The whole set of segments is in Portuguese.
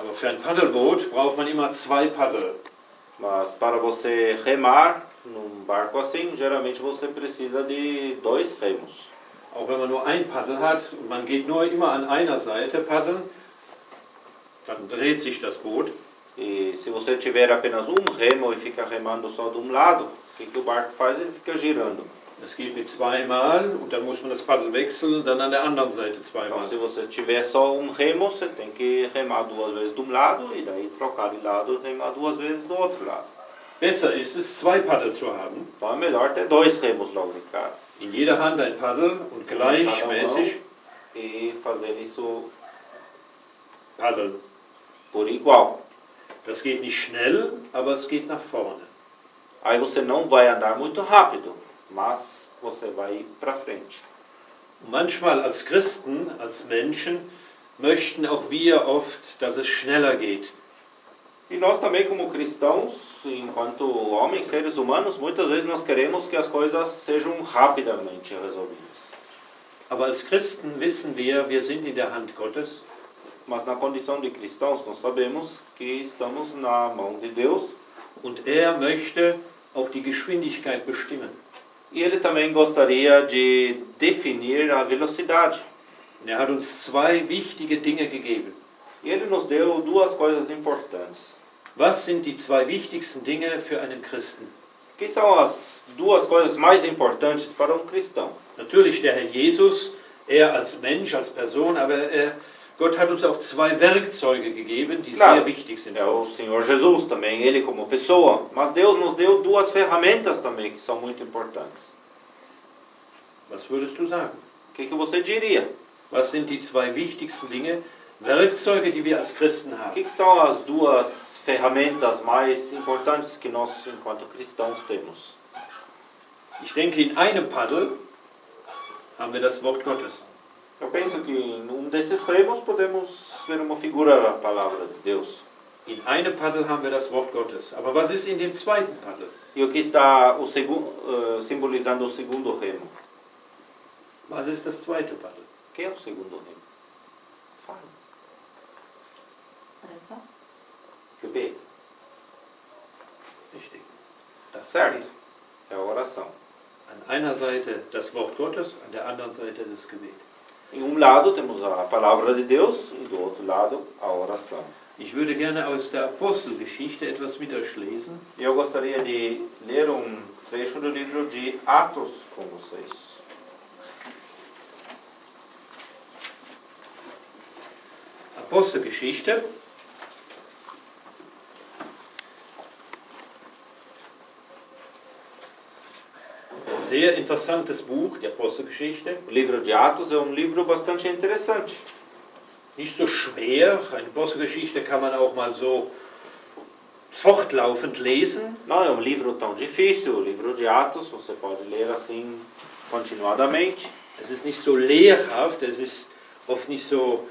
Aber für ein Paddelboot braucht man immer 2 Paddel. Mas para você remar num barco assim, geralmente você precisa de 2 remos. Auch wenn man nur ein Paddel hat und man geht nur immer an einer Seite paddeln, dann dreht sich das Boot. E se você tiver apenas um remo e fica remando só de um lado, o que o barco faz? Ele fica girando. Das geht mit 2 Mal und dann muss man das Paddel wechseln, dann an der anderen Seite 2 Então, Mal. se você tiver só um remo, você tem que remar 2 vezes de um lado e daí trocar de lado e remar 2 vezes do outro lado. Besser ist es, 2 Paddel zu haben. Então é melhor ter 2 remos logo de cara. In jeder Hand ein Paddel und gleichmäßig E fazer isso paddeln. por igual. Das geht nicht schnell, aber es geht nach vorne. Aí você não vai andar muito rápido, mas você vai ir para frente. Und manchmal als Christen, als Menschen, möchten auch wir oft, dass es schneller geht. E nós também como cristãos, enquanto homens, seres humanos, muitas vezes nós queremos que as coisas sejam rapidamente resolvidas. Aber als Christen wissen wir sind in der Hand Gottes. Mas na condição de cristãos, nós sabemos que estamos na mão de Deus. Und er möchte auch die Geschwindigkeit bestimmen. E Ele também gostaria de definir a velocidade. Und er hat uns 2 wichtige Dinge gegeben. E Ele nos deu 2 coisas importantes. Was sind die 2 wichtigsten Dinge für einen Christen? Que são as 2 coisas mais importantes para um cristão? Natürlich der Herr Jesus, er als Mensch, als Person, aber Gott hat uns auch 2 Werkzeuge gegeben, die sehr wichtig sind. É o Senhor Jesus também, Ele como pessoa. Mas Deus nos deu 2 ferramentas também que são muito importantes. Was würdest du sagen? O que você diria? Was sind die 2 wichtigsten Dinge, Werkzeuge, die wir als Christen O haben? que são as 2 ferramentas mais importantes que nós, enquanto cristãos, temos? Ich denke, in einem Paddel haben wir das Wort Gottes. Eu penso que em desses remos podemos ver uma figura da palavra de Deus. In einem Paddel haben wir das Wort Gottes. Aber was ist in dem zweiten Paddel? E o que está simbolizando o segundo remo? Was ist das zweite Paddel? O que é o segundo remo? Fala. Oração? Gebet. Richtig. Das Certo. Gebet. É a oração. An einer Seite das Wort Gottes, an der anderen Seite das Gebet. Em um lado temos a palavra de Deus e do outro lado a oração. Ich würde gerne aus der Apostelgeschichte etwas mit euch lesen. E eu gostaria de ler trecho do livro de Atos com vocês. Apostelgeschichte. Sehr interessantes Buch, die Apostelgeschichte. O livro de Atos é livro bastante interessante. Nicht so schwer. Eine Apostelgeschichte kann man auch mal so fortlaufend lesen. Não é livro tão difícil, o livro de Atos, você pode ler assim continuadamente. Es ist nicht so lehrhaft, es ist oft nicht so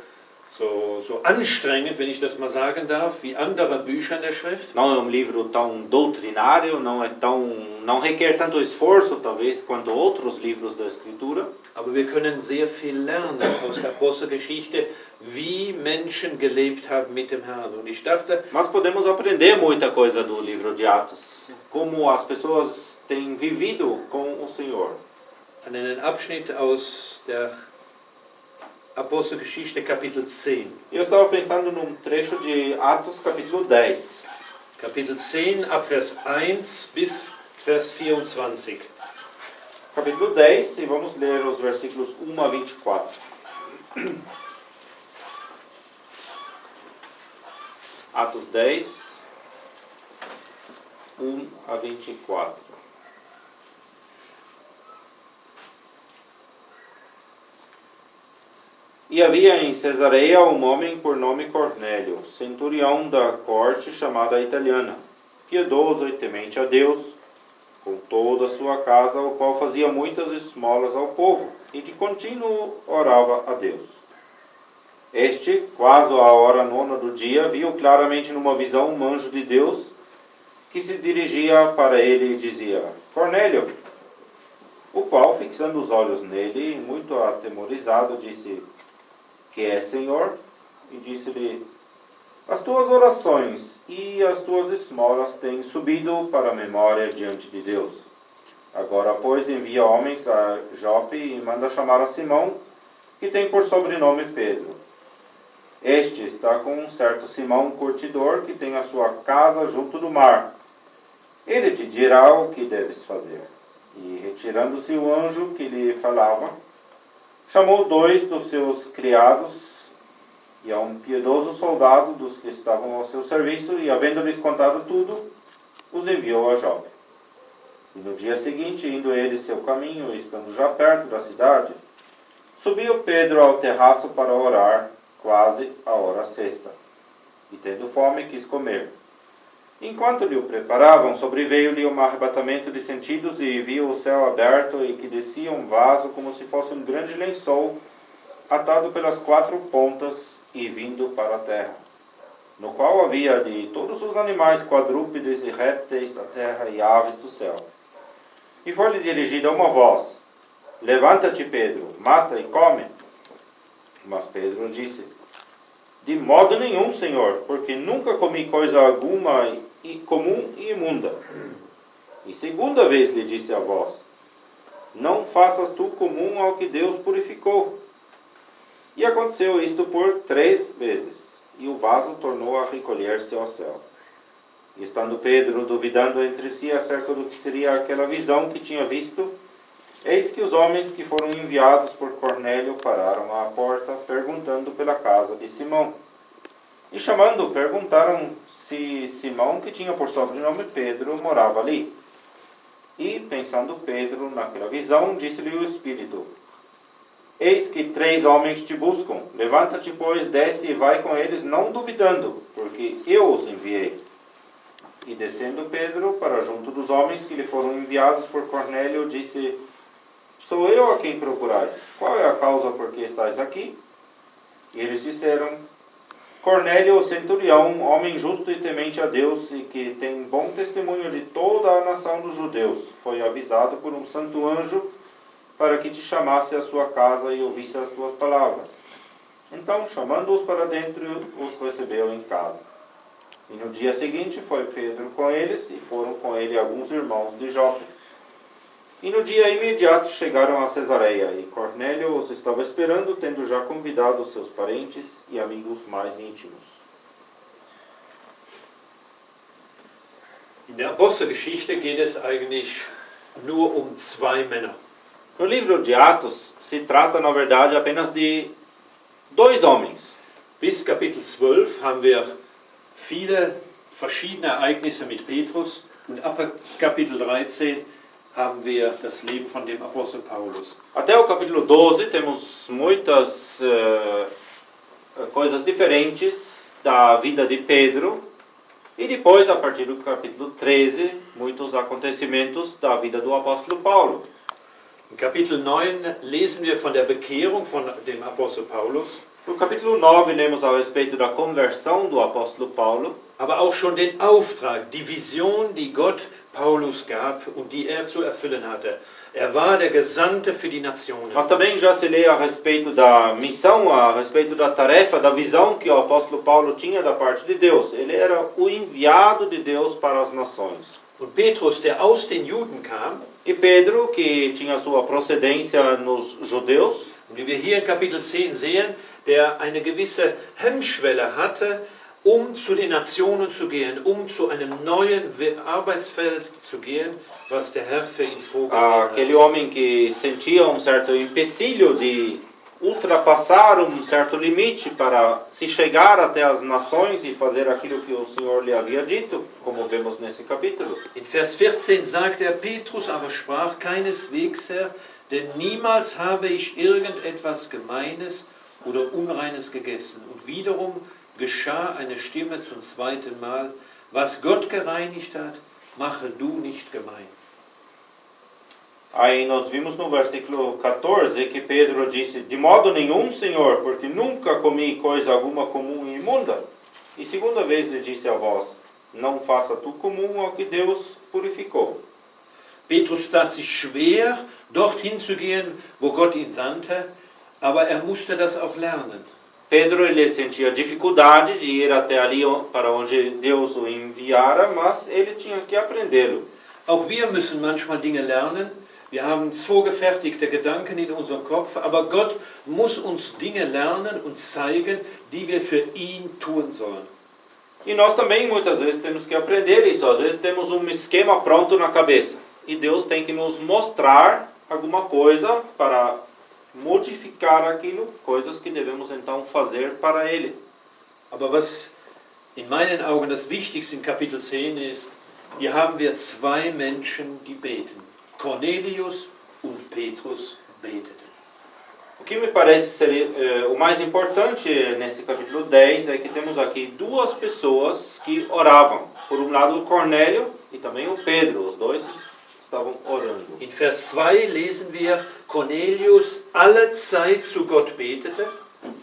anstrengend, wenn ich das mal sagen darf, wie andere Bücher in der Schrift. Não é livro tão doutrinário, não requer tanto esforço talvez quanto outros livros da Escritura. Aber wir können sehr viel lernen aus der Apostelgeschichte, wie Menschen gelebt haben mit dem Herrn. Und ich dachte, Mas podemos aprender muita coisa do livro de Atos, como as pessoas têm vivido com o Senhor. an einen Abschnitt aus der Apostelgeschichte Kapitel 10. Eu estava pensando num trecho de Atos capítulo 10. Kapitel 10 ab Vers 1 bis Vers 24. Capítulo 10, e vamos ler os versículos 1 a 24. Atos 10, 1 a 24. E havia em Cesareia um homem por nome Cornélio, centurião da corte chamada italiana, piedoso e temente a Deus, com toda a sua casa, o qual fazia muitas esmolas ao povo, e de contínuo orava a Deus. Este, quase à hora nona do dia, viu claramente numa visão um anjo de Deus, que se dirigia para ele e dizia: Cornélio! O qual, fixando os olhos nele, muito atemorizado, disse: Que é, Senhor? E disse-lhe: As tuas orações e as tuas esmolas têm subido para a memória diante de Deus. Agora, pois, envia homens a Jope e manda chamar a Simão, que tem por sobrenome Pedro. Este está com um certo Simão curtidor, que tem a sua casa junto do mar. Ele te dirá o que deves fazer. E, retirando-se o anjo que lhe falava, chamou 2 dos seus criados e a um piedoso soldado dos que estavam ao seu serviço, e, havendo-lhes contado tudo, os enviou a Jope. E no dia seguinte, indo ele seu caminho, estando já perto da cidade, subiu Pedro ao terraço para orar, quase a hora sexta. E tendo fome, quis comer. Enquanto lhe o preparavam, sobreveio-lhe um arrebatamento de sentidos, e viu o céu aberto, e que descia um vaso como se fosse um grande lençol, atado pelas 4 pontas e vindo para a terra, no qual havia de todos os animais quadrúpedes e répteis da terra e aves do céu. E foi-lhe dirigida uma voz: Levanta-te, Pedro, mata e come. Mas Pedro disse: De modo nenhum, Senhor, porque nunca comi coisa alguma comum e imunda. E segunda vez lhe disse a voz: Não faças tu comum ao que Deus purificou. E aconteceu isto por 3 vezes, e o vaso tornou a recolher-se ao céu. E estando Pedro duvidando entre si acerca do que seria aquela visão que tinha visto, eis que os homens que foram enviados por Cornélio pararam à porta, perguntando pela casa de Simão. E chamando, perguntaram se Simão, que tinha por sobrenome Pedro, morava ali. E, pensando Pedro naquela visão, disse-lhe o Espírito: Eis que 3 homens te buscam. Levanta-te, pois, desce e vai com eles, não duvidando, porque eu os enviei. E descendo Pedro para junto dos homens que lhe foram enviados por Cornélio, disse: Sou eu a quem procurais. Qual é a causa por que estáis aqui? E eles disseram: Cornélio, o centurião, homem justo e temente a Deus, e que tem bom testemunho de toda a nação dos judeus, foi avisado por um santo anjo para que te chamasse à sua casa e ouvisse as tuas palavras. Então, chamando-os para dentro, os recebeu em casa. E no dia seguinte foi Pedro com eles, e foram com ele alguns irmãos de Jope. E no dia imediato chegaram a Cesareia, e Cornélio os estava esperando, tendo já convidado os seus parentes e amigos mais íntimos. In der Apostelgeschichte geht es eigentlich nur um 2 Männer. No livro de Atos se trata, na verdade, apenas de 2 homens. Bis Kapitel 12 haben wir viele verschiedene Ereignisse mit Petrus, und ab Kapitel 13 haben wir das Leben von dem Apostel Paulus. Até o capítulo 12 temos muitas coisas diferentes da vida de Pedro, e depois, a partir do capítulo 13, muitos acontecimentos da vida do apóstolo Paulo. In Kapitel 9 lesen wir von der Bekehrung von dem Apostel Paulus, No capítulo 9 lemos a respeito da conversão do apóstolo Paulo, aber auch schon den Auftrag, die Vision, die Gott Paulus gab und die er zu erfüllen hatte. Er war der Gesandte für die Nationen. mas também já se lê a respeito da missão, a respeito da tarefa, da visão que o apóstolo Paulo tinha da parte de Deus. Ele era o enviado de Deus para as nações. Und Petrus, der aus den Juden kam, E Pedro, que tinha sua procedência nos judeus, wie wir hier in Kapitel 10 sehen, der eine gewisse Hemmschwelle hatte, zu den Nationen zu gehen, zu einem neuen Arbeitsfeld zu gehen, was der Herr für ihn vorgesehen hat. aquele homem que sentia um certo empecilho de ultrapassar um certo limite para se chegar até as nações e fazer aquilo que o Senhor lhe havia dito, como vemos nesse capítulo. In Vers 14 sagt er, Petrus aber sprach, keineswegs, Herr, denn niemals habe ich irgendetwas Gemeines oder Unreines gegessen. Und wiederum geschah eine Stimme zum 2. Mal, was Gott gereinigt hat, mache du nicht gemein. Aí nós vimos no versículo 14 que Pedro disse: De modo nenhum, Senhor, porque nunca comi coisa alguma comum e imunda. E segunda vez lhe disse a voz: Não faça tu comum ao que Deus purificou. Petrus tat sich schwer, dorthin zu gehen, wo Gott ihn sandte, aber er musste das auch lernen. Pedro ele sentia dificuldade de ir até ali para onde Deus o enviara, mas ele tinha que aprendê-lo. Auch wir müssen manchmal Dinge lernen. Wir haben vorgefertigte Gedanken in unserem Kopf, aber Gott muss uns Dinge lernen und zeigen, die wir für ihn tun sollen. E nós também muitas vezes temos que aprender isso. Às vezes temos um esquema pronto na cabeça. E Deus tem que nos mostrar alguma coisa para modificar aquilo, coisas que devemos então fazer para Ele. Aber was in meinen Augen das Wichtigste in Kapitel 10 ist, hier haben wir zwei Menschen, die beten. Cornelius und Petrus beteten. O que me parece ser o mais importante nesse capítulo 10 é que temos aqui duas pessoas que oravam. Por um lado, o Cornélio e também o Pedro. Os dois estavam orando. In Vers 2 lesen wir, Cornelius alle Zeit zu Gott betete.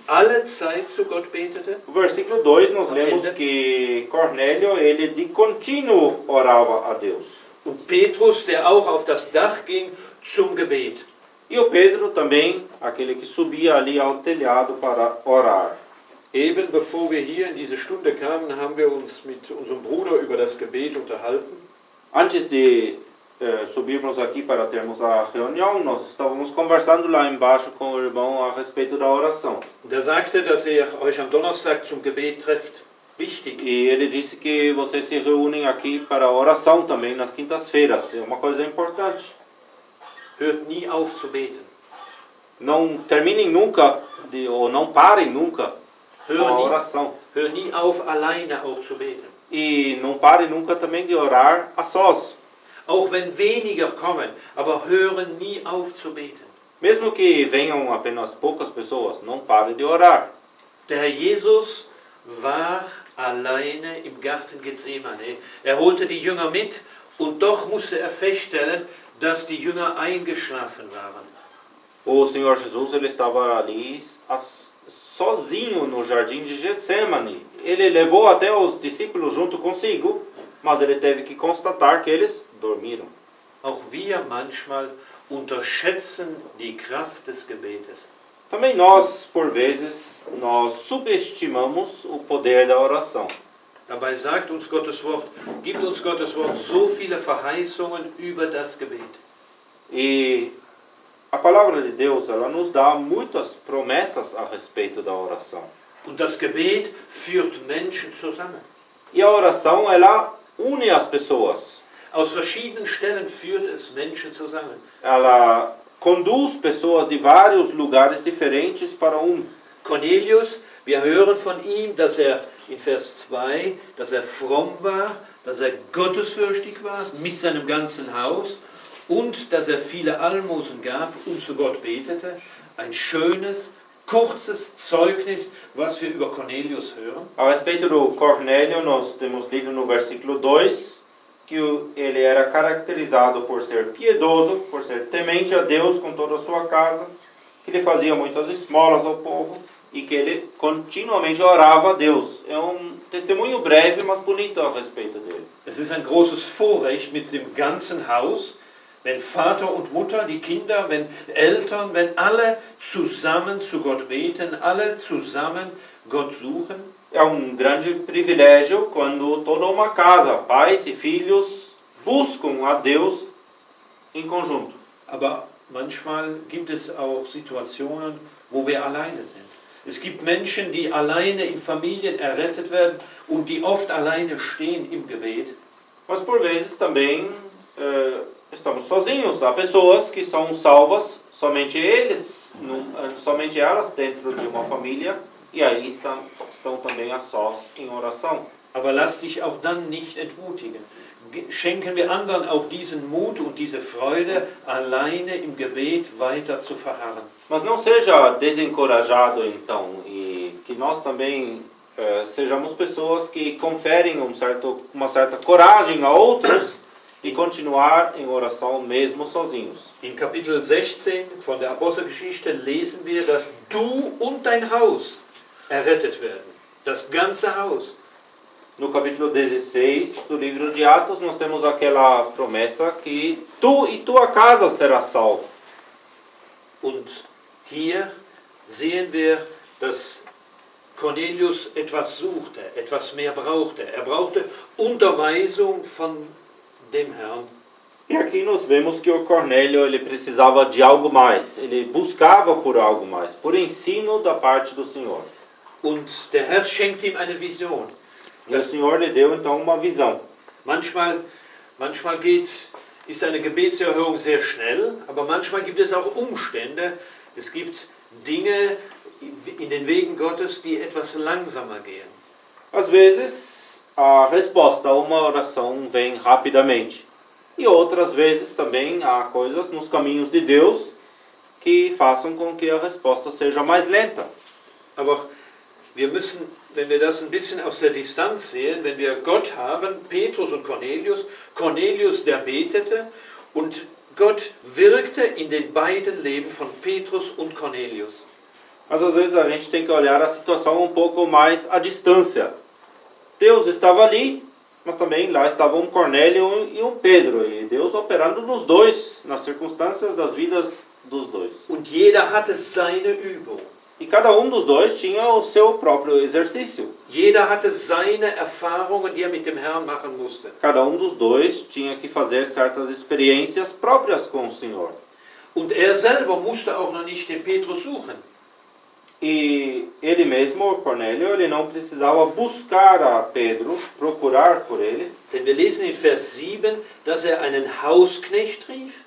Alle Zeit zu Gott betete. No versículo 2 nós lemos que Cornélio, ele de contínuo orava a Deus. Und Petrus, der auch auf das Dach ging zum Gebet. E o Pedro também, aquele que subia ali ao telhado para orar. Eben bevor wir hier in diese Stunde kamen, haben wir uns mit unserem Bruder über das Gebet unterhalten. Antes de subirmos aqui para termos a reunião, nós estávamos conversando lá embaixo com o irmão a respeito da oração. Und er sagte, dass euch am Donnerstag zum Gebet trefft. Wichtig. E ele disse que vocês se reúnem aqui para a oração também nas quintas-feiras. É uma coisa importante. Hört nie auf zu beten. Não terminem nunca, ou não parem nunca com a oração. Hör nie auf, alleine auch zu beten. E não parem nunca também de orar a sós. Auch wenn weniger kommen, aber hören nie auf zu beten. Mesmo que venham apenas poucas pessoas, não parem de orar. Der Herr Jesus war alleine im Garten Gethsemane. Er holte die Jünger mit und doch musste er feststellen, dass die Jünger eingeschlafen waren. O Senhor Jesus ele estava ali sozinho no jardim de Getsemane. Ele levou até os discípulos junto consigo, mas ele teve que constatar que eles dormiram. Auch wir manchmal unterschätzen die Kraft des Gebetes. Também nós, por vezes, nós subestimamos o poder da oração. Dabei sagt uns Gottes Wort, gibt uns Gottes Wort so viele Verheißungen über das Gebet. E a palavra de Deus, ela nos dá muitas promessas a respeito da oração. Und das Gebet führt Menschen zusammen. E a oração, ela une as pessoas. Aus verschiedenen Stellen führt es Menschen zusammen. Ela conduz pessoas de vários lugares diferentes para Cornelius, wir hören von ihm, dass er in Vers 2, dass er fromm war, dass er gottesfürchtig war mit seinem ganzen Haus und dass er viele Almosen gab und zu Gott betete. Ein schönes, kurzes Zeugnis, was wir über Cornelius hören. A respeito do Cornélio, nós temos lido no versículo 2 que ele era caracterizado por ser piedoso, por ser temente a Deus com toda a sua casa, que ele fazia muitas esmolas ao povo e que ele continuamente orava a Deus. É testemunho breve, mas bonito a respeito dele. Es ist ein großes Vorrecht mit dem ganzen Haus, wenn Vater und Mutter, die Kinder, wenn Eltern, wenn alle zusammen zu Gott beten, alle zusammen Gott suchen. É grande privilégio quando toda uma casa, pais e filhos, buscam a Deus em conjunto. Aber manchmal gibt es auch Situationen, wo wir alleine sind. Es gibt Menschen, die alleine in Familien errettet werden und die oft alleine stehen im Gebet. Mas por vezes também estamos sozinhos. Há pessoas que são salvas, somente somente elas dentro de uma família, e aí estão também a sós em oração. Aber lass dich auch dann nicht entmutigen. Schenken wir anderen auch diesen Mut und diese Freude, alleine im Gebet weiter zu verharren. Mas não seja desencorajado então, e que nós também sejamos pessoas que conferem uma certa coragem a outros e continuar em oração mesmo sozinhos. In Kapitel 16 von der Apostelgeschichte lesen wir, dass du und dein Haus errettet werden. Das ganze Haus. No capítulo 16 do livro de Atos, nós temos aquela promessa que tu e tua casa será salvo. Und hier sehen wir, dass Cornelius etwas suchte, etwas mehr brauchte. Er brauchte Unterweisung von dem Herrn. E aqui nós vemos que o Cornélio ele precisava de algo mais, ele buscava por algo mais, por ensino da parte do Senhor. Und der Herr schenkt ihm eine Vision. E o Senhor lhe deu então uma visão. Manchmal ist eine Gebetserhörung sehr schnell, aber manchmal gibt es auch Umstände, es gibt Dinge in den Wegen Gottes, die etwas langsamer gehen. Às vezes a resposta a uma oração vem rapidamente. E outras vezes também há coisas nos caminhos de Deus que façam com que a resposta seja mais lenta. Aber wir müssen, wenn wir das ein bisschen aus der Distanz sehen, wenn wir Gott haben, Petrus und Cornelius, Cornelius, der betete und Gott wirkte in den beiden Leben von Petrus und Cornelius. Mas às vezes a gente tem que olhar a situação um pouco mais à distância. Deus estava ali, mas também lá estavam um Cornélio e um Pedro. E Deus operando nos dois, nas circunstâncias das vidas dos dois. Und jeder hatte seine Übung. E cada um dos dois tinha o seu próprio exercício. Jeder hatte seine Erfahrungen, die mit dem Herrn machen musste. Cada um dos dois tinha que fazer certas experiências próprias com o Senhor. Und er selber musste auch noch nicht den Petrus suchen. E ele mesmo, Cornélio, ele não precisava buscar a Pedro, procurar por ele. Denn wir lesen in Vers 7, dass er einen Hausknecht rief.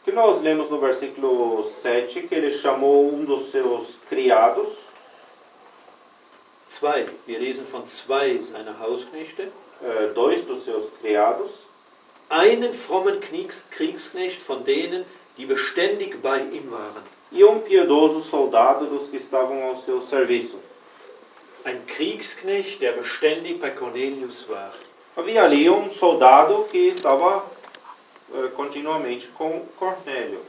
Que nós lemos no versículo 7 que ele chamou um dos seus criados. Wir lesen von 2 seiner Hausknechte. Dois dos seus criados. Einen frommen Kriegsknecht von denen, die beständig bei ihm waren. E um piedoso soldado dos que estavam ao seu serviço. Ein Kriegsknecht, der beständig bei Cornelius war. Havia ali um soldado que estava continuamente com Cornélio.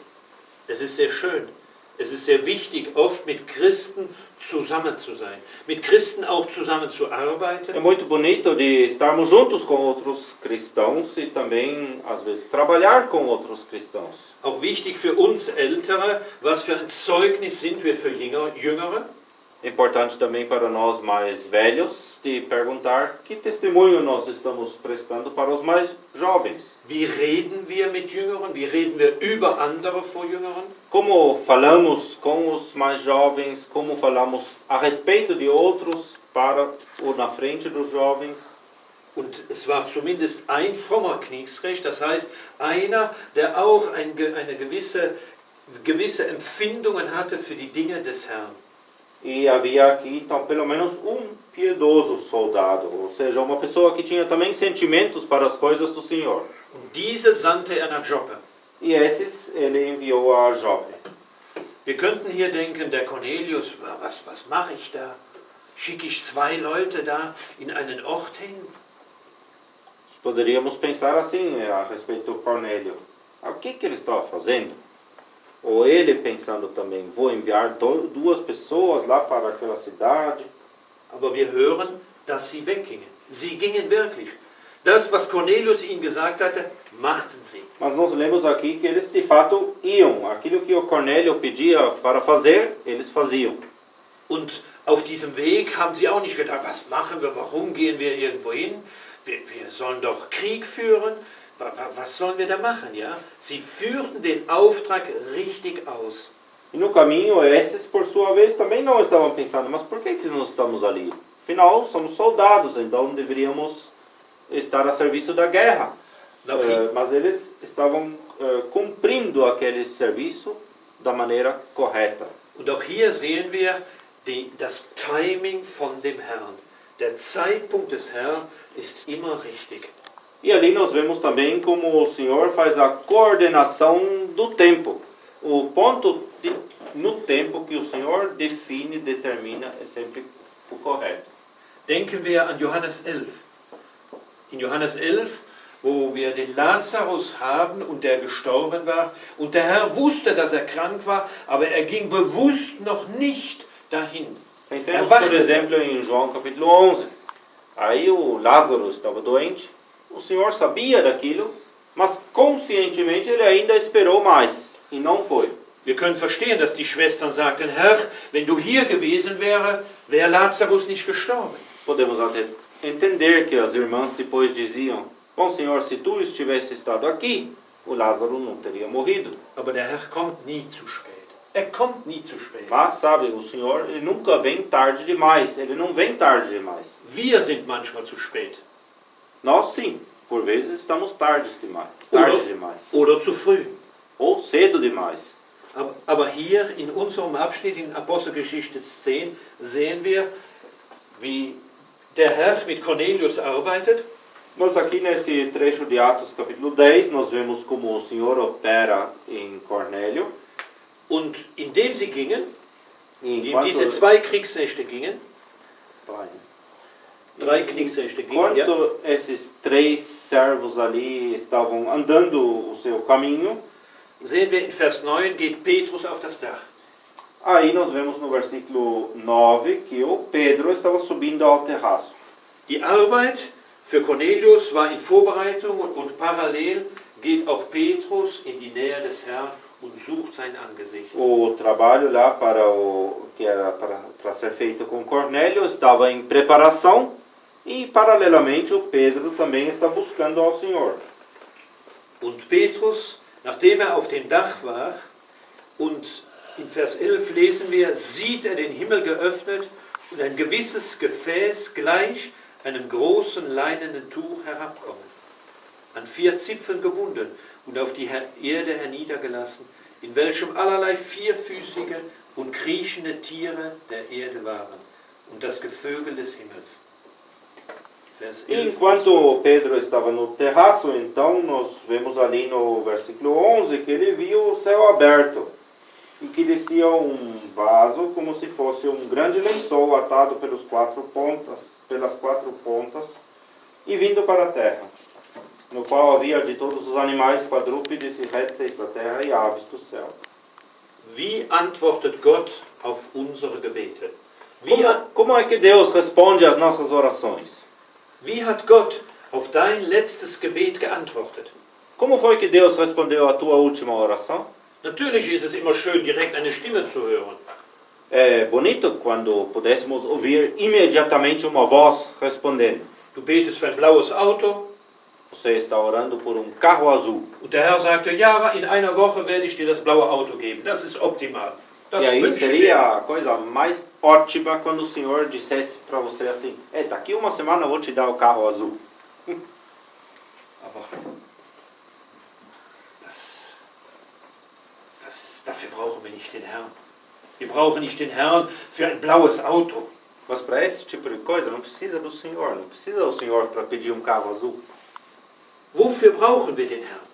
Es ist sehr schön. Es ist sehr wichtig, oft mit Christen zusammen zu sein. Mit Christen auch zusammen zu arbeiten. É muito bonito de estarmos juntos com outros cristãos e também, às vezes, trabalhar com outros cristãos. Auch wichtig für uns Ältere, was für ein Zeugnis sind wir für Jüngere? É importante também para nós mais velhos de perguntar que testemunho nós estamos prestando para os mais jovens. Wie reden wir mit Jüngeren? Wie reden wir über andere vor Jüngeren? Como falamos com os mais jovens, como falamos a respeito de outros para ou na frente dos jovens. Und es war zumindest ein frommer Kriegsknecht, das heißt einer, der auch eine gewisse Empfindungen hatte für die Dinge des Herrn. E havia aqui, então, pelo menos um piedoso soldado, ou seja, uma pessoa que tinha também sentimentos para as coisas do Senhor. Und diese sandte er nach Joppe. E esses ele enviou a Jope. Wir könnten hier denken, der Cornelius, was mache ich da? Schicke ich 2 Leute da in einen Ort hin? Poderíamos pensar assim a respeito do Cornélio. O que ele estava fazendo? Ou ele pensando também, vou enviar 2 pessoas lá para aquela cidade. Aber wir hören, dass sie weggingen. Sie gingen wirklich. Das, was Cornelius ihnen gesagt hatte, machten sie. Mas nós lemos aqui que eles de fato iam. Aquilo que o Cornélio pedia para fazer, eles faziam. Und auf diesem Weg haben sie auch nicht gedacht, was machen wir, warum gehen wir irgendwo hin? Wir sollen doch Krieg führen. Was sollen wir da machen? Ja? Sie führten den Auftrag richtig aus. E no caminho, esses por sua vez também não estavam pensando, mas por que nós estamos ali? Afinal, somos soldados, então deveríamos estar a serviço da guerra. Mas eles estavam cumprindo aquele serviço da maneira correta. Und auch hier sehen wir das Timing von dem Herrn. Der Zeitpunkt des Herrn ist immer richtig. E ali nós vemos também como o Senhor faz a coordenação do tempo. O ponto no tempo que o Senhor define, determina, é sempre o correto. Denken wir an Johannes 11. In Johannes 11, wo wir den Lazarus haben und der gestorben war. Und der Herr wusste, dass er krank war, aber er ging bewusst noch nicht dahin. Pensemos, por exemplo, em João capítulo 11. Aí o Lázaro estava doente. O Senhor sabia daquilo, mas conscientemente ele ainda esperou mais e não foi. Wir können verstehen, dass die Schwestern sagten, Herr, wenn du hier gewesen wäre Lazarus nicht gestorben. Podemos até entender que as irmãs depois diziam: bom Senhor, se tu estivesse estado aqui, o Lázaro não teria morrido. Aber der Herr kommt nie zu spät. Er kommt nie zu spät. Mas sabe, o Senhor ele nunca vem tarde demais. Ele não vem tarde demais. Wir sind manchmal zu spät. Nós sim, por vezes estamos tarde demais. Oder zu früh. Ou cedo demais. Aber hier in unserem Abschnitt in Apostelgeschichte 10 sehen wir, wie der Herr mit Cornelius arbeitet. Mas aqui nesse trecho de Atos capítulo 10, nós vemos como o Senhor opera em Cornélio. Und indem sie gingen, Enquanto, diese 2 Kriegsnächte gingen, 3 Kriegsnächte gingen, ja. Enquanto esses 3 servos ali estavam andando o seu caminho, sehen wir in Vers 9, geht Petrus auf das Dach. aí nós vemos no versículo 9 que o Pedro estava subindo ao terraço. Die Arbeit für Cornelius war in Vorbereitung und parallel geht auch Petrus in die Nähe des Herrn und sucht sein Angesicht. O trabalho lá para o que era para ser feito com Cornélio estava em preparação e paralelamente o Pedro também está buscando ao Senhor. Und Petrus, nachdem auf dem Dach war, und in Vers 11 lesen wir, sieht den Himmel geöffnet und ein gewisses Gefäß gleich einem großen leinenen Tuch herabkommen, an 4 Zipfeln gebunden und auf die Erde herniedergelassen, in welchem allerlei vierfüßige und kriechende Tiere der Erde waren und das Gevögel des Himmels. Vers 11. Enquanto Pedro estava no terraço, então nós vemos ali no versículo 11 que ele viu o céu aberto e que descia vaso como se fosse grande lençol atado pelas 4 pontas e vindo para a terra, no qual havia de todos os animais quadrúpedes e répteis da terra e aves do céu. Wie antwortet Gott auf unsere Gebete? Como é que Deus responde às nossas orações? Wie hat Gott auf dein letztes Gebet geantwortet? Como foi que Deus respondeu à tua última oração? Natürlich ist es immer schön, direkt eine Stimme zu hören. É bonito quando pudéssemos ouvir imediatamente uma voz respondendo. Du betest für ein blaues Auto. Você está orando por carro azul. Und der Herr sagte, ja, in einer Woche werde ich dir das blaue Auto geben. Das ist optimal. Das E aí wünsche ich seria dir. a coisa mais ótima quando o Senhor dissesse para você assim: daqui uma semana eu vou te dar o carro azul. Aber dafür brauchen wir nicht den Herrn. Wir brauchen nicht den Herrn für ein blaues Auto. Mas para esse tipo de coisa não precisa do Senhor. Não precisa do Senhor para pedir carro azul. Wofür brauchen wir den Herrn?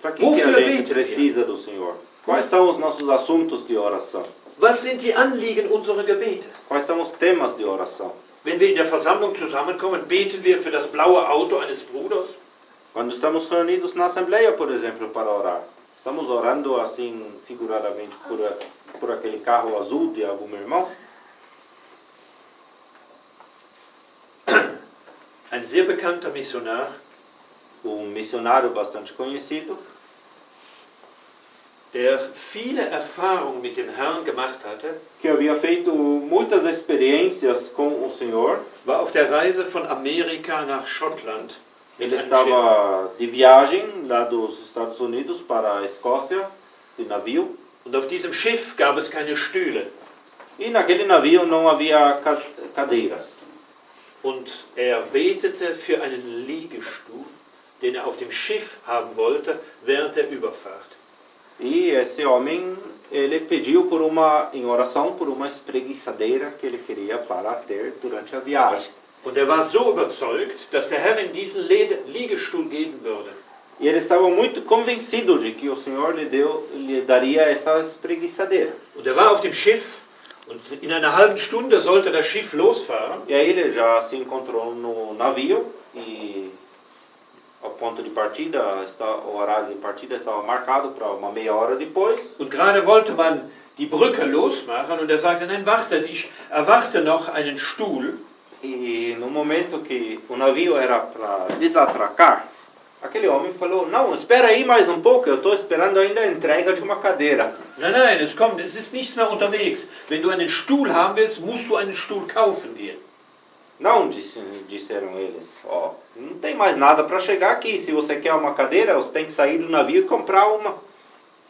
Para que a gente precisa do Senhor? Quais são os nossos assuntos de oração? Was sind die Anliegen unserer Gebete? Quais são os temas de oração? Wenn wir in der Versammlung zusammenkommen, beten wir für das blaue Auto eines Bruders? Quando estamos reunidos na Assembleia, por exemplo, para orar, estamos orando assim, figuradamente, por aquele carro azul de algum irmão? Ein sehr bekannter Missionar, Missionário bastante conhecido, der viele Erfahrungen mit dem Herrn gemacht hatte, que havia feito muitas experiências com o Senhor. war auf der Reise von Amerika nach Schottland. Ele estava de viagem lá dos Estados Unidos para a Escócia, de navio. Und auf diesem Schiff gab es keine Stühle. E naquele navio não havia cadeiras. Und er betete für einen Liegestuhl, den er auf dem Schiff haben wollte, während der Überfahrt. E esse homem, ele pediu em oração por uma espreguiçadeira que ele queria para ter durante a viagem. Und er war so überzeugt, dass der Herr ihm diesen Liegestuhl geben würde. E ele estava muito convencido de que o Senhor lhe daria essa espreguiçadeira. Und er war auf dem Schiff und in einer halben Stunde sollte das Schiff losfahren. E aí ele já se encontrou no navio e o ponto de partida, o horário de partida estava marcado para uma meia hora depois. Und gerade wollte man die Brücke losmachen und er sagte, nein, warte, ich erwarte noch einen Stuhl. E no momento que o navio era para desatracar, aquele homem falou, não, espera aí mais um pouco, eu estou esperando ainda a entrega de uma cadeira. Nein, es ist nichts mehr unterwegs. Wenn du einen Stuhl haben willst, musst du einen Stuhl kaufen gehen. Não, disseram eles, ó, não tem mais nada para chegar aqui, se você quer uma cadeira, você tem que sair do navio e comprar uma.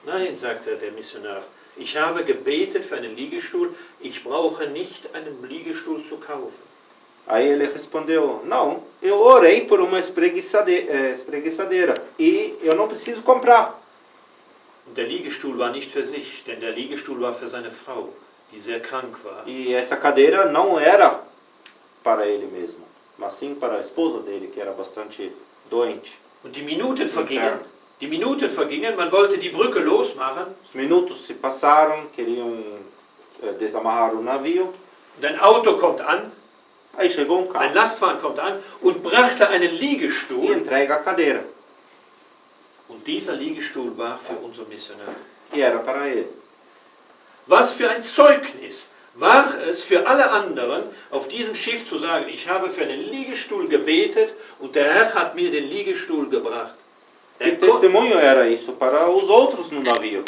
Nein, sagte der Missionar, ich habe gebetet für einen Liegestuhl, ich brauche nicht einen Liegestuhl zu kaufen. Aí ele respondeu, não, eu orei por uma espreguiçadeira e eu não preciso comprar. Und der Liegestuhl war nicht für sich, denn der Liegestuhl war für seine Frau, die sehr krank war. E essa cadeira não era para ele mesmo, mas sim para a esposa dele, que era bastante doente. Und die Minuten vergingen, man wollte die Brücke losmachen. Os minutos se passaram, queriam desamarrar o navio. Und ein Auto kommt an, Aí chegou um ein carro Lastwagen kommt an und brachte einen e Liegestuhl. entrega a cadeira. Und dieser Liegestuhl war für unseren Missionar. E era para ele. Was für ein Zeugnis war es für alle anderen, auf diesem Schiff zu sagen, ich habe für einen Liegestuhl gebetet und der Herr hat mir den Liegestuhl gebracht. Que testemunho era isso para os outros no navio?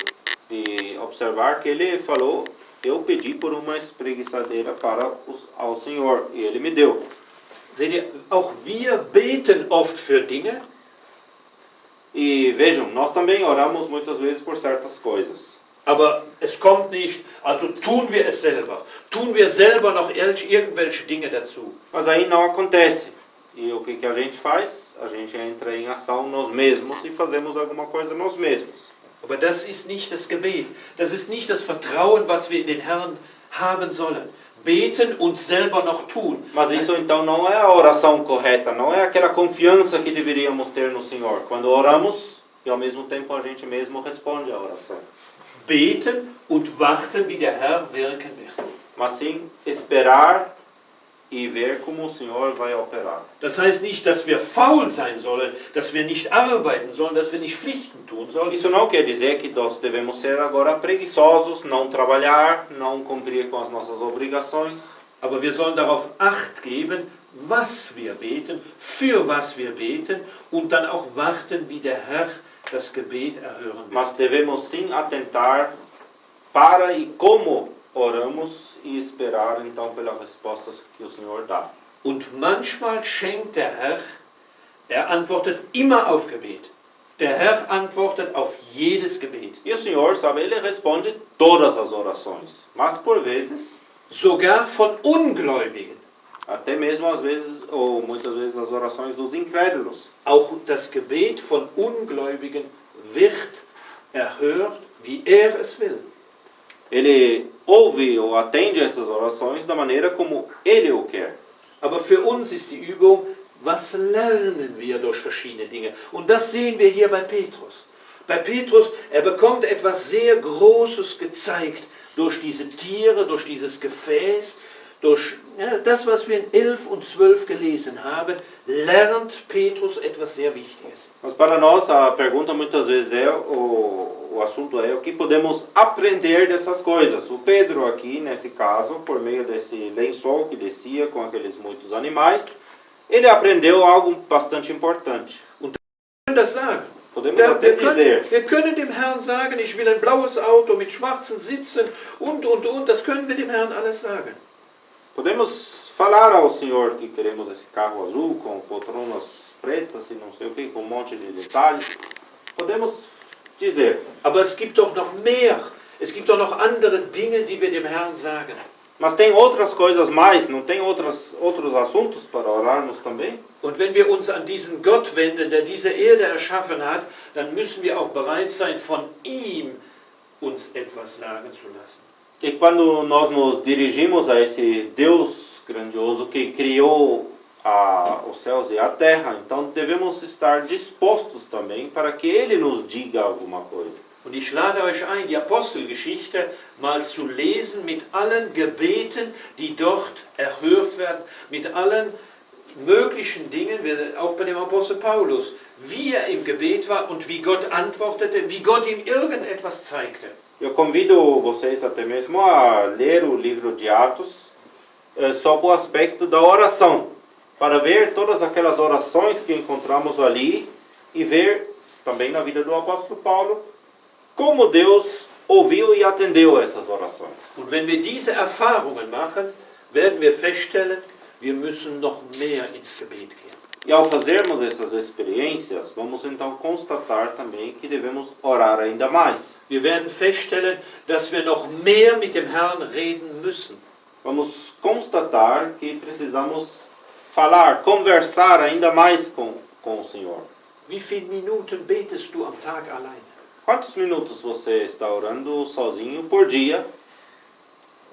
E observar que ele falou, eu pedi por uma espreguiçadeira ao Senhor e ele me deu. Seht ihr, auch wir beten oft für Dinge, E vejam, nós também oramos muitas vezes por certas coisas. aber es kommt nicht, also tun wir es selber. Tun wir selber noch irgendwelche Dinge dazu. Mas aí não acontece. E o que a gente faz? A gente entra em ação nós mesmos e fazemos alguma coisa nós mesmos. Aber das ist nicht das Gebet. Das ist nicht das Vertrauen, was wir in den Herrn haben sollen. Beten und selber noch tun. Mas isso então não é a oração correta, não é aquela confiança que deveríamos ter no Senhor. Quando oramos e ao mesmo tempo a gente mesmo responde à oração. Beten und warten, wie der Herr wirken wird. Mas sim esperar e ver como o Senhor vai operar. Das heißt nicht, dass wir faul sein sollen, dass wir nicht arbeiten sollen, dass wir nicht Pflichten tun sollen. Isso não quer dizer que nós devemos ser agora preguiçosos, não trabalhar, não cumprir com as nossas obrigações. Aber wir sollen darauf Acht geben, was wir beten, für was wir beten und dann auch warten, wie der Herr das Gebet erhören wird. Mas devemos sim atentar para e como oramos e esperar então pelas respostas que o Senhor dá. Und manchmal schenkt der Herr, er antwortet immer auf Gebet. Der Herr antwortet auf jedes Gebet. E o Senhor, sabe, ele responde todas as orações, mas por vezes, Sogar von Ungläubigen. até mesmo às vezes, ou muitas vezes as orações dos incrédulos. Auch das Gebet von Ungläubigen wird erhört, wie er es will. Ele ouve ou atende essas orações da maneira como ele o quer. Aber für uns ist die Übung, was lernen wir durch verschiedene Dinge? Und das sehen wir hier bei Petrus. Bei Petrus, er bekommt etwas sehr Großes gezeigt durch diese Tiere, durch dieses Gefäß, durch das, was wir in 11 und 12 gelesen haben, lernt Petrus etwas sehr Wichtiges. Mas para nós a pergunta muitas vezes é, o assunto é o que podemos aprender dessas coisas. O Pedro aqui, nesse caso, por meio desse lençol que descia com aqueles muitos animais, ele aprendeu algo bastante importante. Wir können das sagen. Podemos até dizer, Wir können dem Herrn sagen, ich will ein blaues Auto mit schwarzen Sitzen und. Das können wir dem Herrn alles sagen. podemos falar ao Senhor que queremos esse carro azul com poltronas pretas e não sei o que, com um monte de detalhes. Podemos dizer. Aber es gibt doch noch mehr. Es gibt doch noch andere Dinge, die wir dem Herrn sagen. Mas tem outras coisas mais, não tem outros assuntos para orarmos também? Und wenn wir uns an diesen Gott wenden, der diese Erde erschaffen hat, dann müssen wir auch bereit sein, von ihm uns etwas sagen zu lassen. E quando nós nos dirigimos a esse Deus grandioso que criou os céus e a terra, então devemos estar dispostos também para que Ele nos diga alguma coisa. Und ich lade euch ein, die Apostelgeschichte mal zu lesen mit allen Gebeten, die dort erhört werden, mit allen möglichen Dingen, auch bei dem Apostel Paulus, wie er im Gebet war und wie Gott antwortete, wie Gott ihm irgendetwas zeigte. Eu convido vocês até mesmo a ler o livro de Atos sob o aspecto da oração, para ver todas aquelas orações que encontramos ali e ver também na vida do apóstolo Paulo como Deus ouviu e atendeu essas orações. Und wenn wir diese Erfahrungen machen, werden wir feststellen, wir müssen noch mehr ins Gebet gehen. E ao fazermos essas experiências, vamos então constatar também que devemos orar ainda mais. Wir werden feststellen, dass wir noch mehr mit dem Herrn reden müssen. Vamos constatar que precisamos falar, conversar ainda mais com o Senhor. Wie viele Minuten betest du am Tag alleine? Quantos minutos você está orando sozinho por dia?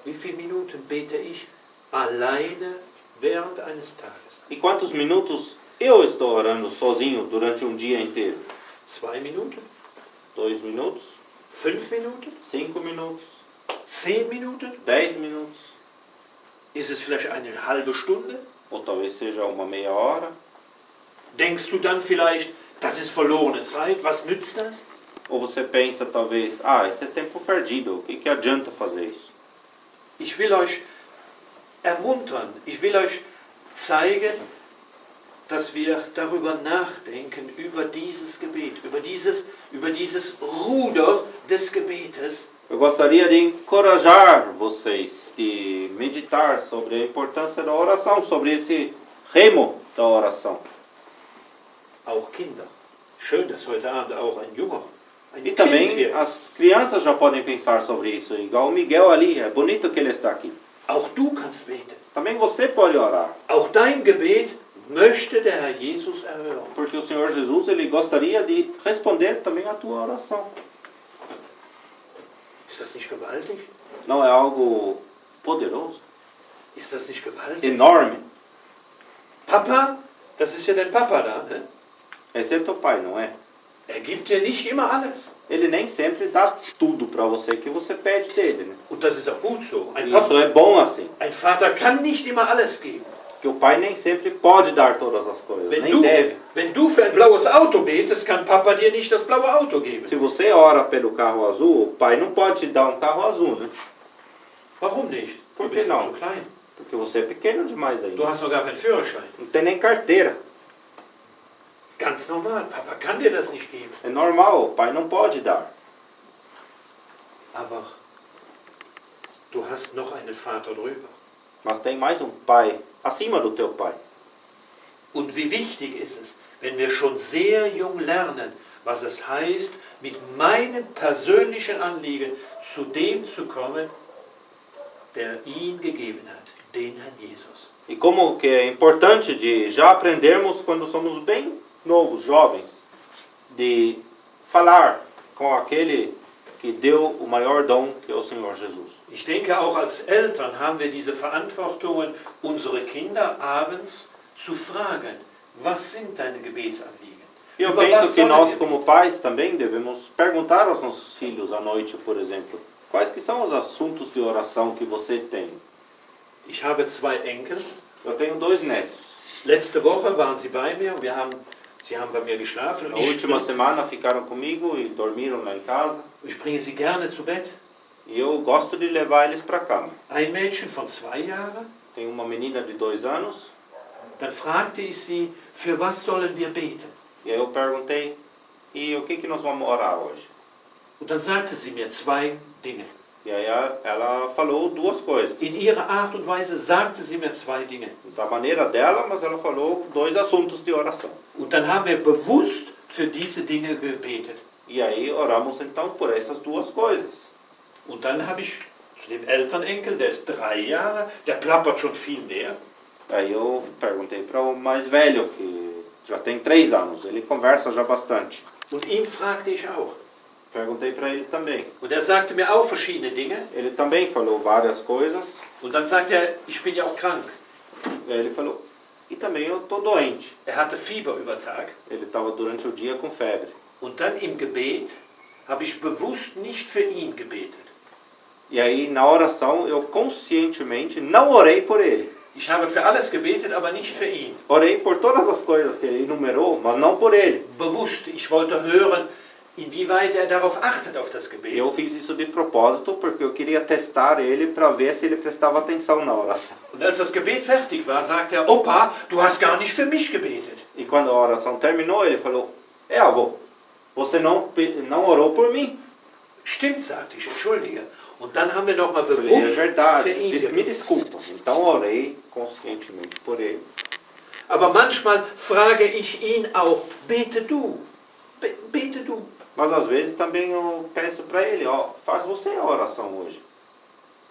Wie viele Minuten bete ich alleine während eines Tages? E quantos minutos eu estou orando sozinho durante um dia inteiro? 2 Minuten? 2 minutos? 5 Minuten? 5 minutos? 10 Minuten? 10 minutos? Ist es vielleicht eine halbe Stunde? Ou talvez seja uma meia hora? Denkst du dann vielleicht, das ist verlorene Zeit, was nützt das? Ou você pensa talvez, esse é tempo perdido, o que adianta fazer isso? Ich will euch ermuntern, ich will euch zeigen, dass wir darüber nachdenken, über dieses Gebet, über dieses Ruder des Gebetes. Eu gostaria de encorajar vocês de meditar sobre a importância da oração, sobre esse remo da oração. Auch Kinder. Schön, dass heute Abend auch ein Junger, ein E Kind também hier. as crianças já podem pensar sobre isso, igual o Miguel ali, é bonito que ele está aqui. Auch du kannst beten. Também você pode orar, Auch dein Gebet möchte der Herr Jesus erhören. porque o Senhor Jesus ele gostaria de responder também a tua oração. Ist das nicht gewaltig? Não é algo poderoso, Ist das nicht gewaltig? enorme? Papa, das ist ja dein Papa da, ne? Esse é teu pai, não é? Er gibt dir nicht immer alles. Ele nem sempre dá tudo para você que você pede dele, né? Und das ist auch gut so. E isso é bom assim, Ein Vater kann nicht immer alles geben. que o pai nem sempre pode dar todas as coisas, nem deve. Wenn du für ein blaues Auto betest, kann Papa dir nicht das blaue Auto geben. Se você ora pelo carro azul, o pai não pode te dar um carro azul, né? Warum nicht? Por Du que bist noch não? so klein. Porque você é pequeno demais Du ainda. hast noch gar keinen Führerschein. Não tem nem carteira. Ganz normal. Papa kann dir das nicht geben. É normal, o pai não pode dar. Aber du hast noch einen Vater drüber. Mas tem mais um pai acima do teu pai. Und wie wichtig ist es, wenn wir schon sehr jung lernen, was es heißt, mit meinen persönlichen Anliegen zu dem zu kommen, der ihn gegeben hat, den Herrn Jesus. E como que é importante de já aprendermos quando somos bem novos, jovens, de falar com aquele que deu o maior dom, que é o Senhor Jesus. Ich denke, auch als Eltern haben wir diese Verantwortung, unsere Kinder abends zu fragen, was sind deine Gebetsanliegen? E eu Über penso was que sollen nós, wir como beten? pais, também devemos perguntar aos nossos filhos à noite, por exemplo, quais que são os assuntos de oração que você tem. Ich habe 2 Enkel. Eu tenho 2 netos. Letzte Woche waren sie bei mir und sie haben bei mir geschlafen und Na última semana ficaram comigo e dormiram lá em casa. ich bringe sie gerne zu Bett. E eu gosto de levar eles para cama. Ein Mädchen von 2 Jahren. Tenho uma menina de 2 anos. Dann fragte ich sie, für was sollen wir beten? E aí eu perguntei, e o que nós vamos orar hoje? Und dann sagte sie mir 2 Dinge. E aí ela falou 2 coisas. In ihrer Art und Weise sagte sie mir 2 Dinge. Da maneira dela, mas ela falou 2 assuntos de oração. Und dann haben wir bewusst für diese Dinge gebetet. E aí oramos então por essas 2 coisas. Und dann habe ich zu dem Elternenkel, der ist 3 Jahre, der plappert schon viel mehr. Aí eu perguntei para o mais velho, que já tem 3 anos, ele conversa já bastante. Und ihn fragte ich auch. Perguntei para ele também. Und er sagte mir auch verschiedene Dinge. Ele também falou várias coisas. Und dann sagte er, ich bin ja auch krank. E aí ele falou, e também eu estou doente. Er hatte Fieber über Tag. Ele estava durante o dia com febre. Und dann im Gebet habe ich bewusst nicht für ihn gebetet. E aí na oração eu conscientemente não orei por ele. Ich habe für alles gebetet, aber nicht für ihn. Orei por todas as coisas que ele enumerou, mas não por ele. Bewusst, ich wollte hören, inwieweit er darauf achtet, auf das E Gebet. eu fiz isso de propósito porque eu queria testar ele para ver se ele prestava atenção na oração. Und als das Gebet fertig war, sagte er, Opa, du hast gar nicht für mich gebetet. E quando a oração terminou, ele falou, avô, você não orou por mim. Stimmt, sagte ich, entschuldige. Und dann haben wir nochmal Eu falei, é bewusst für verdade, ihn me gebetet. desculpa. Então orei conscientemente por ele. Aber manchmal frage ich ihn auch, bete du, bete du. Mas às vezes também eu peço para ele, ó, faz você a oração hoje.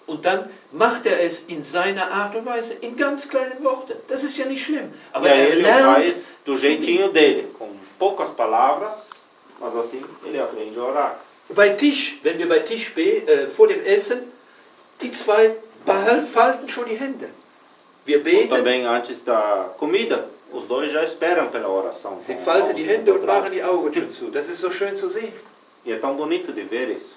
Und dann macht er es in seiner Art und Weise, in ganz kleinen Worten. Das ist ja nicht schlimm. Aber E aí er ele lernt faz do jeitinho dele, com poucas palavras, mas assim ele aprende a orar. bei Tisch, wenn wir bei Tisch vor dem Essen, die zwei falten schon die Hände. Wir Ou beten, também antes da comida, os dois já esperam pela oração. sie com a falten die mãozinha Hände und dobrada. machen die Augen schon zu. Das ist so schön zu sehen. E é tão bonito de ver isso.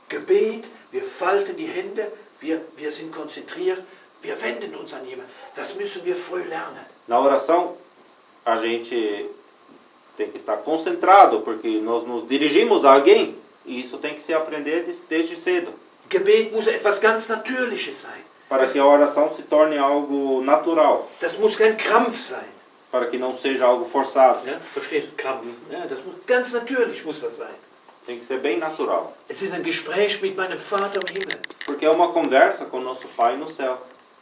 Gebet, wir falten die Hände, wir sind konzentriert, wir wenden uns an jemanden. Das müssen wir früh lernen. Na oração, a gente tem que estar concentrado, porque nós nos dirigimos a alguém, e isso tem que se aprender desde cedo, Gebet muss etwas ganz Natürliches sein. para que a oração se torne algo natural, Das muss kein Krampf sein. para que não seja algo forçado. Ja, versteht? Krampf. Ja, das muss, ganz natürlich muss das sein. Tem que ser bem natural, Es ist ein Gespräch mit meinem Vater im Himmel. porque é uma conversa com o nosso Pai no céu.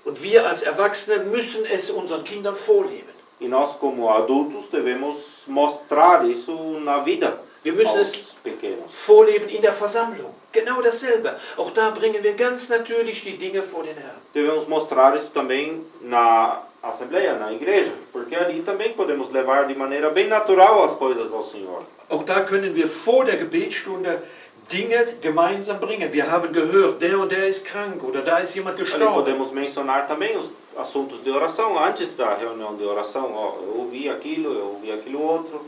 Und wir als Erwachsene müssen es unseren Kindern vorleben. E nós, como adultos, devemos mostrar isso na vida Wir müssen aos es pequenos. vorleben in der Versammlung. Genau dasselbe. Auch da bringen wir ganz natürlich die Dinge vor den Herrn. Devemos mostrar isso também na assembleia, na igreja, porque ali também podemos levar de maneira bem natural as coisas ao Senhor. Auch da können wir vor der Gebetsstunde Dinge gemeinsam bringen. Wir haben gehört, der und der ist krank oder da ist jemand Ali gestorben. podemos mencionar também os assuntos de oração antes da reunião de oração. Ó, eu ouvi aquilo outro.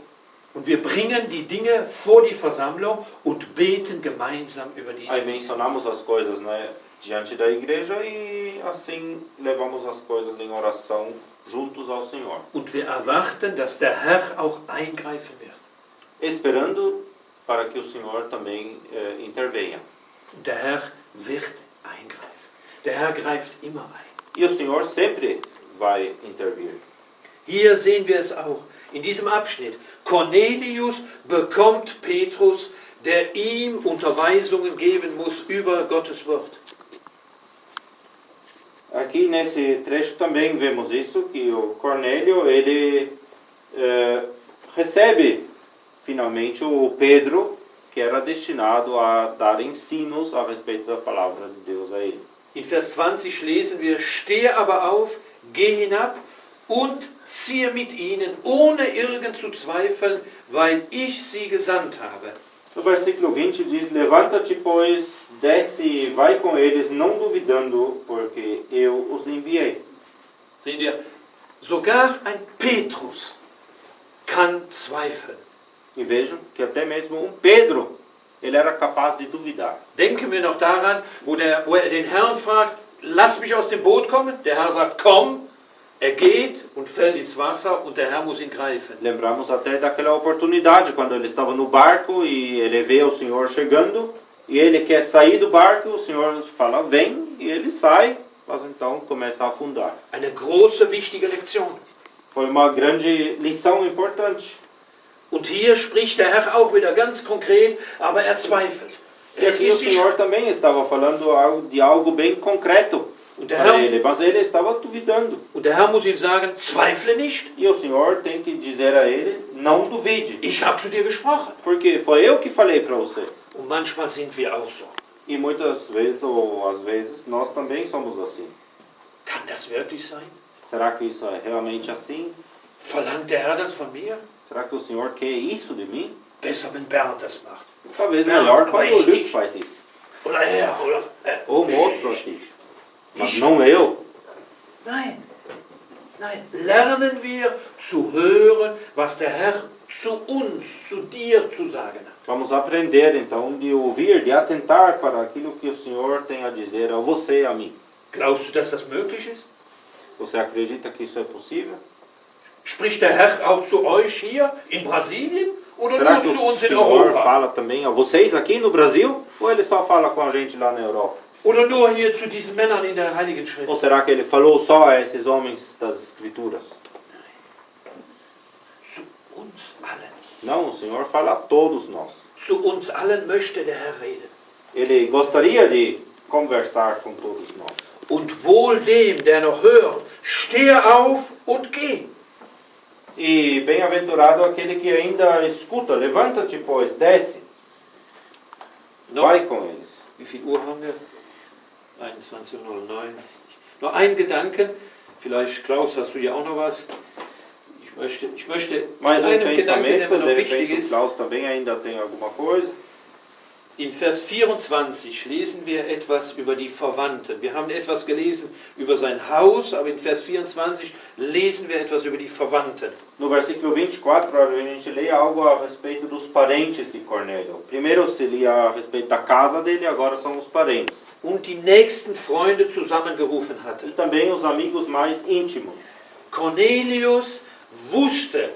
Und wir bringen die Dinge vor die Versammlung und beten gemeinsam über diese Aí Dinge. mencionamos as coisas, né, diante da igreja e assim levamos as coisas em oração juntos ao Senhor. Und wir erwarten, dass der Herr auch eingreifen wird. Esperando para que o Senhor também intervenha. Und der Herr wird eingreifen. Der Herr greift immer ein. E o Senhor sempre vai intervir. Hier sehen wir es auch in diesem Abschnitt. Cornelius bekommt Petrus, der ihm Unterweisungen geben muss über Gottes Wort. Aqui nesse trecho também vemos isso, que o Cornélio, ele recebe finalmente o Pedro, que era destinado a dar ensinos a respeito da palavra de Deus a ele. In Vers 20 lesen wir, stehe aber auf, geh hinab und ziehe mit ihnen, ohne irgend zu zweifeln, weil ich sie gesandt habe. No versículo 20 diz, levanta-te, pois, desce e vai com eles, não duvidando, porque eu os enviei. Sehen wir, sogar ein Petrus kann zweifeln. E vejam que até mesmo Pedro, ele era capaz de duvidar. Denken wir noch daran, wo er den Herrn fragt, lass mich aus dem Boot kommen. Der Herr sagt, komm. Er geht und fällt ins Wasser und der Herr muss ihn greifen. Lembramos até daquela oportunidade, quando ele estava no barco e ele vê o Senhor chegando, e ele quer sair do barco, o Senhor fala, vem, e ele sai, mas então começa a afundar. Eine große, wichtige Lektion. Foi uma grande lição importante. Und hier spricht der Herr auch wieder ganz konkret, aber er zweifelt. E aqui o Senhor também estava falando de algo bem concreto para ele, mas ele estava duvidando. Und der Herr muss ihm sagen, zweifle nicht. E o Senhor tem que dizer a ele, não duvide, Ich habe zu dir gesprochen. porque foi eu que falei para você. Und manchmal sind wir auch so. E muitas vezes, ou às vezes, nós também somos assim. Kann das wirklich sein? Será que isso é realmente assim? Verlangt der Herr das von mir? Será que o Senhor quer isso de mim? Besser, wenn Bernd das macht. Talvez Não, melhor mas quando o Luke nicht. faz isso. Oder er, oder Ou um outro aqui. Mas Ich. não eu. Nein, nein. Lernen wir zu hören, was der Herr zu uns, zu dir zu sagen hat. Vamos aprender então de ouvir, de atentar para aquilo que o Senhor tem a dizer a você e a mim. Glaubst du, dass das möglich ist? Você acredita que isso é possível? Spricht der Herr auch zu euch hier in Brasilien oder Será nur que zu o uns in Senhor Europa? fala também a vocês aqui no Brasil? Ou ele só fala com a gente lá na Europa? Oder nur hier zu diesen Männern in der Heiligen Schrift? Ou será que ele falou só a esses homens das Escrituras? Zu uns. uns allen. Não, o Senhor fala a todos nós. Zu uns allen möchte der Herr reden. Ele gostaria de conversar com todos nós. Und wohl dem, der noch hört, stehe auf und geh. E bem-aventurado aquele que ainda escuta, levanta-te, pois, desce, Noch, vai com eles. wie viel Uhr haben wir? 21:09. Noch ein Gedanken, vielleicht Klaus, hast du ja auch noch was? Ich möchte Mais einen Gedanken, der pensamento, mir noch de wichtig repente o ist. Klaus também ainda tem alguma coisa. In Vers 24 lesen wir etwas über die Verwandten. Wir haben etwas gelesen über sein Haus, aber in Vers 24 lesen wir etwas über die Verwandten. No versículo 24, a gente lê algo a respeito dos parentes de Cornélio. Primeiro se lia a respeito da casa dele, agora são os parentes. Und die nächsten Freunde zusammengerufen hatte. E também os amigos mais íntimos. Cornelius wusste,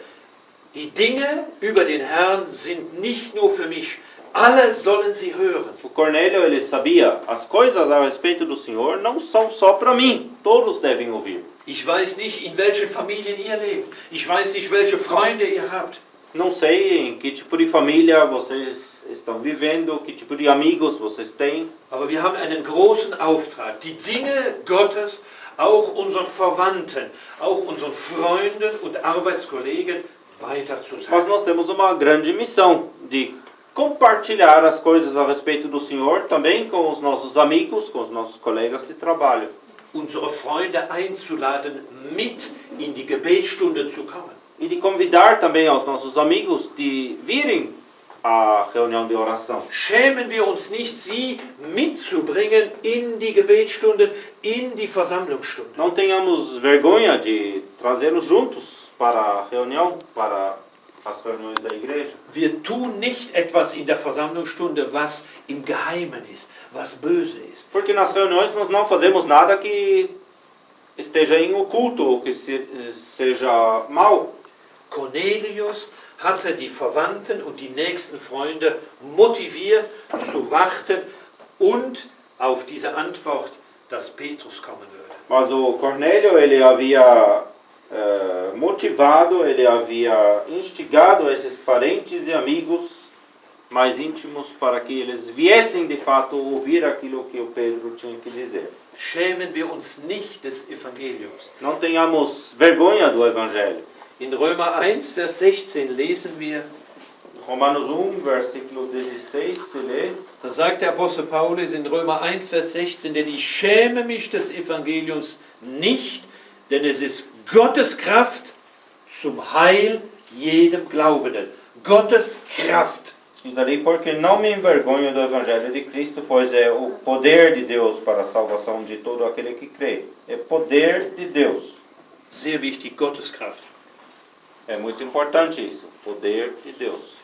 die Dinge über den Herrn sind nicht nur für mich. Alle sollen sie hören. O Cornélio, ele sabia, as coisas a respeito do Senhor não são só para mim, todos devem ouvir. Ich weiß nicht, in welchen Familien ihr lebt. Ich weiß nicht, welche Freunde ihr habt. Não sei em que tipo de família vocês estão vivendo, que tipo de amigos vocês têm, Aber wir haben einen großen Auftrag, die Dinge Gottes auch unseren Verwandten, auch unseren Freunden und Arbeitskollegen weiterzusagen. mas nós temos uma grande missão de compartilhar as coisas a respeito do Senhor também com os nossos amigos, com os nossos colegas de trabalho. Unsere Freunde einzuladen, mit in die Gebetsstunde zu kommen. E de convidar também aos nossos amigos de virem à reunião de oração. Schämen wir uns nicht, sie mitzubringen in die Gebetsstunde, in die Versammlungsstunde. Não tenhamos vergonha de trazê-los juntos para a reunião, para as reuniões da igreja. Wir tun nicht etwas in der Versammlungsstunde, was im Geheimen ist, was böse ist. Porque nas reuniões nós não fazemos nada que esteja em oculto ou que seja mal. Cornelius hatte die Verwandten und die nächsten Freunde motiviert zu warten und auf diese Antwort, dass Petrus kommen würde. Mas o Cornélio, ele havia motivado, ele havia instigado esses parentes e amigos mais íntimos para que eles viessem de fato ouvir aquilo que o Pedro tinha que dizer. Schämen wir uns nicht des Evangeliums. Não tenhamos vergonha do Evangelho. In Römer 1, Vers 16 lesen wir, Romanos 1, versículo 16, se lê. da sagt der Apostel Paulus in Römer 1, Vers 16, denn ich schäme mich des Evangeliums nicht, denn es ist Gottes Kraft zum Heil jedem Glaubenden. Gottes Kraft. Diz ali, porque não me envergonho do Evangelho de Cristo, pois é o poder de Deus para a salvação de todo aquele que crê. É poder de Deus. Sehr wichtig, Gottes Kraft. É muito importante isso, poder de Deus.